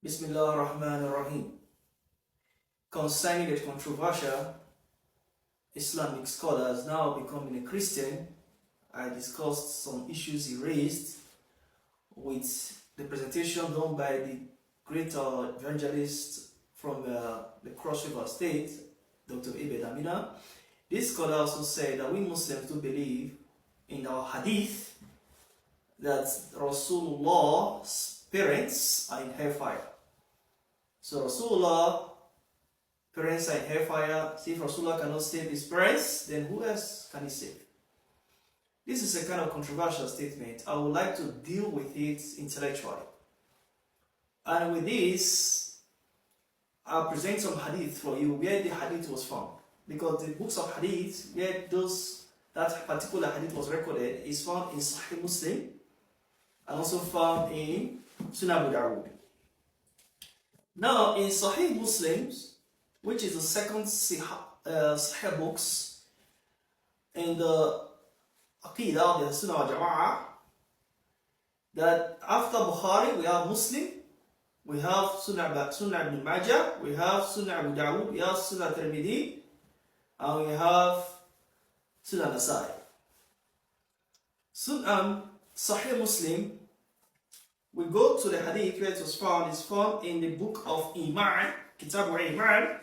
Bismillah ar-Rahman ar-Rahim. Concerning the controversial Islamic scholars now becoming a Christian, I discussed some issues he raised with the presentation done by the great evangelist from the Cross River State, Dr. Ibn Amina. This scholar also said that we Muslims do believe in our hadith that Rasulullah's parents are in hellfire. So Rasulullah parents are in hellfire. See, if Rasulullah cannot save his parents, then who else can he save? This is a kind of controversial statement. I would like to deal with it intellectually. And with this, I'll present some hadith for you where the hadith was found. Because the books of hadith, where that particular hadith was recorded, is found in Sahih Muslim and also found in Sunan Abu Dawud. Now, in Sahih Muslims, which is the second Sahih books in the Aqidah, the Sunnah wa Jama'ah, that after Bukhari we have Muslim, we have Sunnah ibn Majah, we have Sunnah Abu Dawud, we have Sunnah Tirmidhi, and we have Sunnah Nasai. Sahih Muslim, we go to the hadith where it was found. It's found in the book of Iman, Kitab Iman,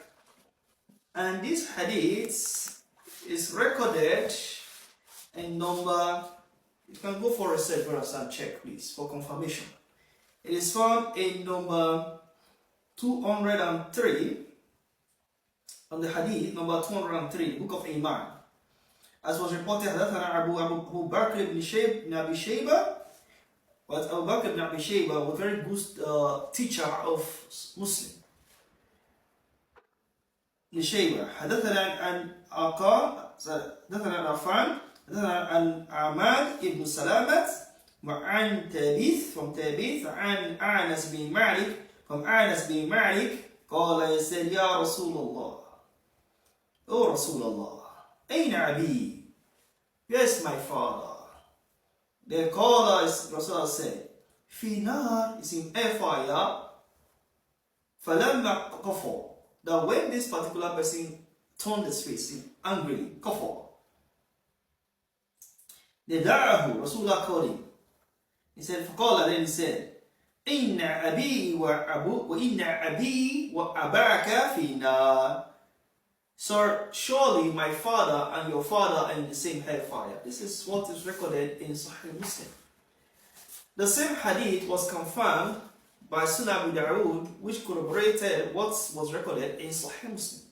and this hadith is recorded in number. You can go for a reference and check, please, for confirmation. It is found in number 203 on the hadith, number 203, book of Iman. As was reported, حدثنا Abu Bakr ibn Abi Shayba. But Abu Bakr ibn Abi Shayba was a very good teacher of Muslim. لشيبة حدثنا عن عقام حدثنا عن عفان حدثنا عن عماد ابن سلامة وعن تابيث from تابيث عن أنس بن مالك from أنس بن مالك قال يسأل يا رسول الله O رسول الله أين أبي? Yes, my father. The caller is Rasulullah said, في نار is in fire. فلما كفر. That when this particular person turned his face angrily, كفر. دعاه Rasulullah called him. He said, فقال, then he said, إن أبي وإن أبي وأباك في نار. So surely my father and your father are in the same hellfire. This is what is recorded in Sahih Muslim. The same hadith was confirmed by Sunan Abu Dawud, which corroborated what was recorded in Sahih Muslim.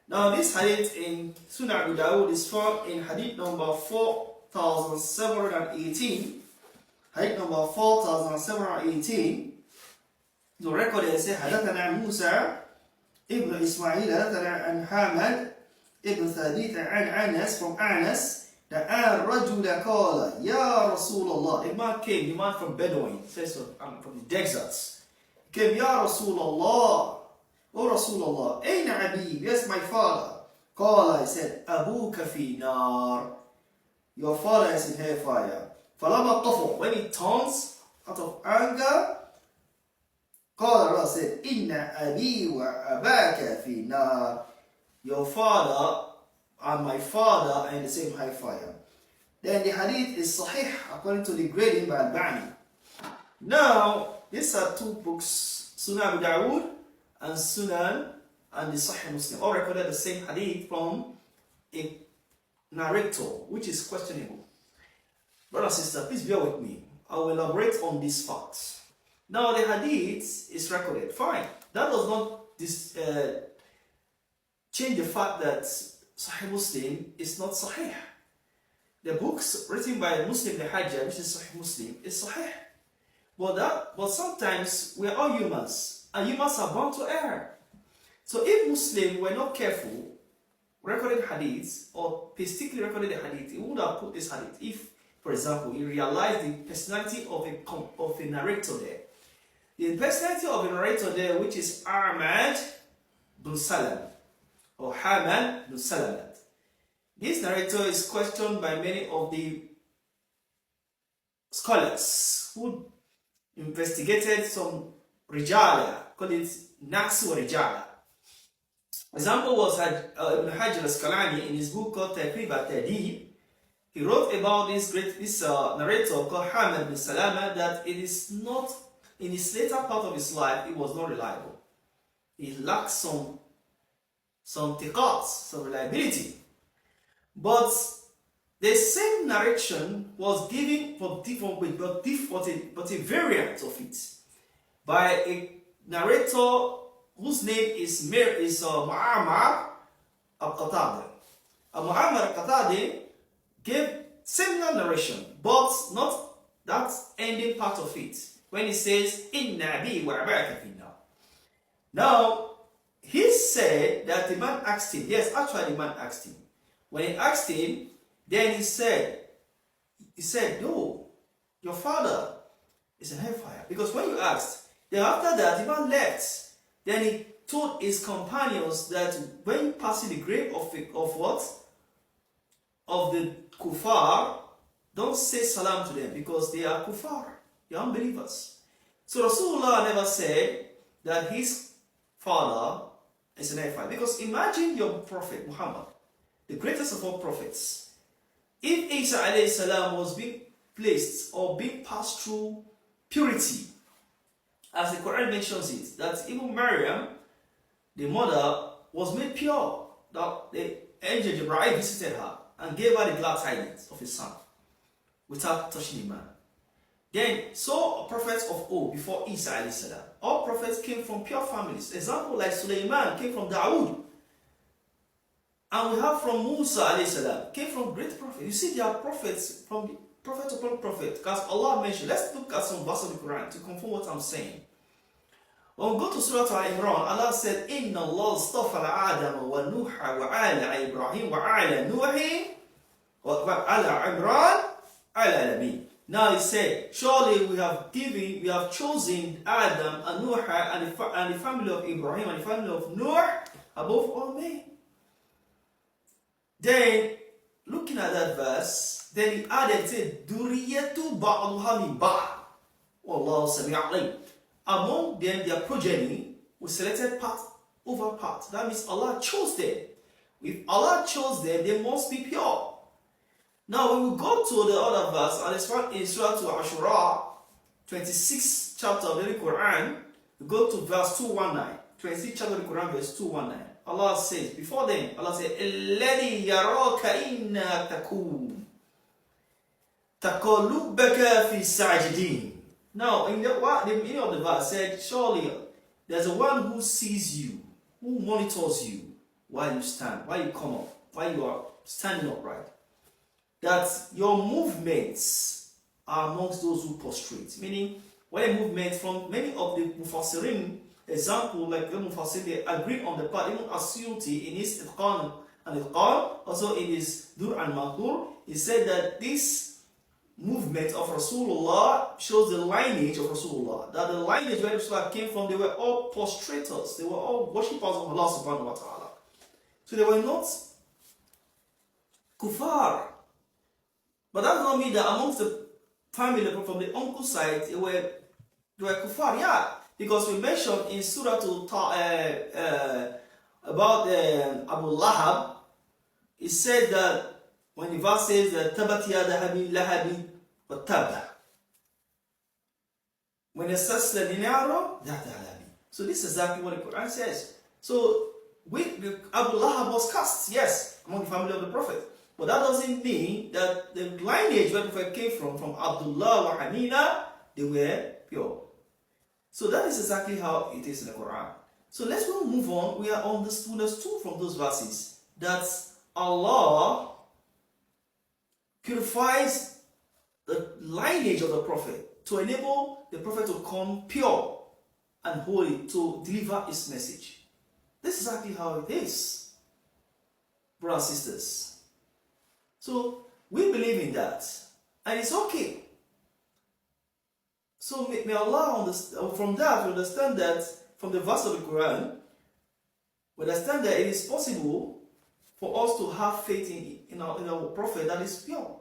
Now this hadith in Sunan Abu Dawud is found in hadith number 4718. Hadith number 4718. The record says, حدثنا موسى ابن إسماعيل حدثنا عن حامد ابن ثابت عن أنس from Anas that الرجل قال يا رسول الله. A man came, the man from Bedouin, says so, from the deserts. He came, يا رسول الله, O رسول الله, أين أبي? Yes, my father. قال, he said, أبوك في نار. Your father is in hellfire. فلما طفوا, when he turns out of anger, قال Allah said, Inna abi wa abaka fi nar. Your father and my father are in the same high fire. Then the hadith is sahih according to the grading by Al-Bani. Now, these are two books, Sunan Abu Dawud and Sunan and the Sahih Muslim, all recorded the same hadith from a narrator, which is questionable. Brother and sister, please bear with me. I will elaborate on these facts. Now the hadith is recorded, fine. That does not change the fact that Sahih Muslim is not Sahih. The books written by Muslim the Hajjah, which is Sahih Muslim, is Sahih. But sometimes we are all humans, and humans are bound to err. So if Muslim were not careful recording hadiths or painstakingly recorded the hadith, he would have put this hadith. If, for example, he realized the personality of a narrator there. The personality of the narrator there, which is Ahmad bin Salam or Hamad bin Salamat. This narrator is questioned by many of the scholars who investigated some Rijala, call it Naksu Rijala. Example was Ibn Hajar al-Asqalani in his book called Taqrib al-Tadib. He wrote about this narrator called Hamad bin Salama that it is not, in his later part of his life, it was not reliable. He lacked some tiqat, some reliability. But the same narration was given but a variant of it by a narrator whose name is Mu'ammar al-Qatadi. Mu'ammar al-Qatadi gave similar narration, but not that ending part of it, when he says, Inna bi wa abaka finna. Now, he said that the man asked him, yes, actually the man asked him. When he asked him, then he said, no, your father is in hellfire. Because when you asked, then after that, the man left. Then he told his companions that when you pass the grave of what? Of the kuffar, don't say salam to them because they are kuffar, they are unbelievers. So Rasulullah never said that his father is an hellfire. Because imagine your prophet Muhammad, the greatest of all prophets. If Isa alayhi salam was being placed or being passed through purity, as the Quran mentions it, that even Maryam, the mother, was made pure. That the angel Jibreel visited her and gave her the glad tidings of his son without touching the man. Then, so prophets of old before Isa alayhi salam, all prophets came from pure families. Example like Sulaiman came from Dawood. And we have from Musa alayhi salam, came from great prophets. You see, there are prophets from prophet upon prophet, because Allah mentioned. Let's look at some verse of the Quran to confirm what I'm saying. When we go to Surah Al-Imran, Allah said, Inna Allah astafa Adam wa Nuha wa ala Ibrahim wa ala Nuhi wa ala Imran ala Alamin. Now he said, surely we have chosen Adam and Nuha and the family of Ibrahim and the family of Nuh above all men. Then, looking at that verse, then he added, said, Duriyatu ba'aluha min ba'. Wallahu sami'un alim. Among them, their progeny, we selected part over part. That means Allah chose them. If Allah chose them, they must be pure. Now, when we go to the other verse, and it's found in Surah Ashura, 26th chapter of the Quran, we go to verse 219. 26th chapter of the Quran, verse 219. Allah says, before them, Allah says, الَّذِي يَرَاكَ إِنَّا تَكُونَ تَقَلُّبَكَ فِي السَّاجِدِينَ. Now, in the meaning of the verse said, surely there's a one who sees you, who monitors you while you stand, while you come up, while you are standing upright. That your movements are amongst those who prostrate. Meaning, when a movement from many of the Mufassirin, example like the Mufassir, they agree on the part, even Asyuti in his Itqan and Itqan, also in his Dur and Matur, he said that this movement of Rasulullah shows the lineage of Rasulullah. That the lineage where Rasulullah came from, they were all prostrators, they were all worshippers of Allah subhanahu wa ta'ala. So they were not kuffar. But that does not mean that amongst the family from the uncle side, they were kuffar, yeah. Because we mentioned in Surah about Abu Lahab, it said that when the verse says that Tabat yada Abi Lahabin wa Tabba. When it says the dinaro, that Alabi. So this is exactly what the Quran says. So Abu Lahab was cast, yes, among the family of the Prophet. But that doesn't mean that the lineage where the Prophet came from Abdullah wa Hamina, they were pure. So that is exactly how it is in the Quran. So let's move on. We are understood from those verses that Allah purifies the lineage of the Prophet to enable the Prophet to come pure and holy to deliver his message. This is exactly how it is, brothers and sisters. So we believe in that, and it's okay. So may Allah understand, from that we understand that, from the verse of the Quran, we understand that it is possible for us to have faith in our Prophet that is pure.